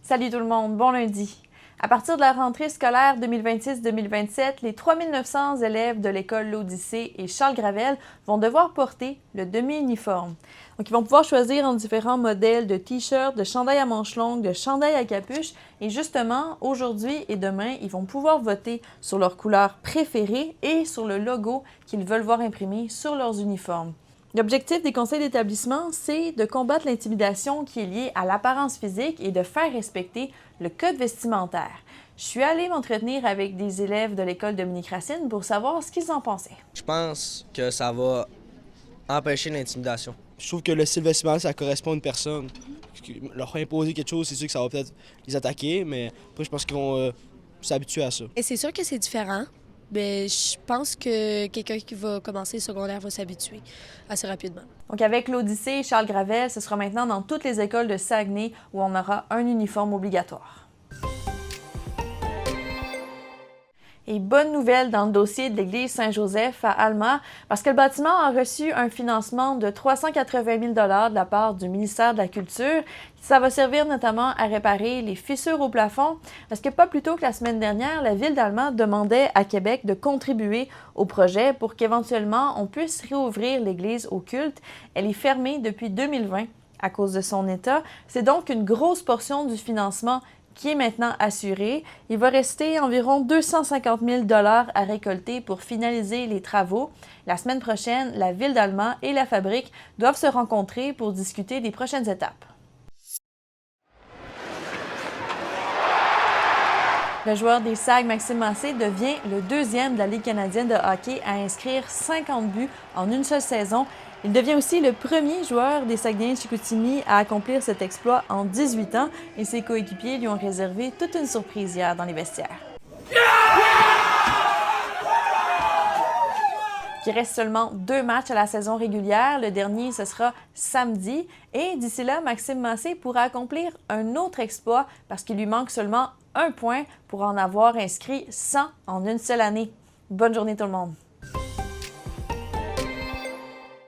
Salut tout le monde, bon lundi! À partir de la rentrée scolaire 2026-2027, les 3900 élèves de l'école L'Odyssée et Charles Gravel vont devoir porter le demi-uniforme. Donc, ils vont pouvoir choisir en différents modèles de t-shirts, de chandails à manches longues, de chandails à capuche. Et justement, aujourd'hui et demain, ils vont pouvoir voter sur leur couleur préférée et sur le logo qu'ils veulent voir imprimé sur leurs uniformes. L'objectif des conseils d'établissement, c'est de combattre l'intimidation qui est liée à l'apparence physique et de faire respecter le code vestimentaire. Je suis allée m'entretenir avec des élèves de l'école Dominique Racine pour savoir ce qu'ils en pensaient. Je pense que ça va empêcher l'intimidation. Je trouve que le style vestimentaire, ça correspond à une personne. Leur imposer quelque chose, c'est sûr que ça va peut-être les attaquer, mais après, je pense qu'ils vont s'habituer à ça. Et c'est sûr que c'est différent. Mais je pense que quelqu'un qui va commencer le secondaire va s'habituer assez rapidement. Donc avec l'Odyssée et Charles Gravel, ce sera maintenant dans toutes les écoles de Saguenay où on aura un uniforme obligatoire. Et bonne nouvelle dans le dossier de l'église Saint-Joseph à Alma, parce que le bâtiment a reçu un financement de 380 000 $ de la part du ministère de la Culture. Ça va servir notamment à réparer les fissures au plafond, parce que pas plus tôt que la semaine dernière, la ville d'Alma demandait à Québec de contribuer au projet pour qu'éventuellement on puisse réouvrir l'église au culte. Elle est fermée depuis 2020 à cause de son état. C'est donc une grosse portion du financement qui est maintenant assuré. Il va rester environ 250 000 $ à récolter pour finaliser les travaux. La semaine prochaine, la ville d'Alma et la fabrique doivent se rencontrer pour discuter des prochaines étapes. Le joueur des Sags, Maxime Massé, devient le deuxième de la Ligue canadienne de hockey à inscrire 50 buts en une seule saison. Il devient aussi le premier joueur des Saguenayens de Chicoutimi à accomplir cet exploit en 18 ans et ses coéquipiers lui ont réservé toute une surprise hier dans les vestiaires. Il reste seulement 2 matchs à la saison régulière. Le dernier, ce sera samedi. Et d'ici là, Maxime Massé pourra accomplir un autre exploit parce qu'il lui manque seulement 1 point pour en avoir inscrit 100 en une seule année. Bonne journée tout le monde!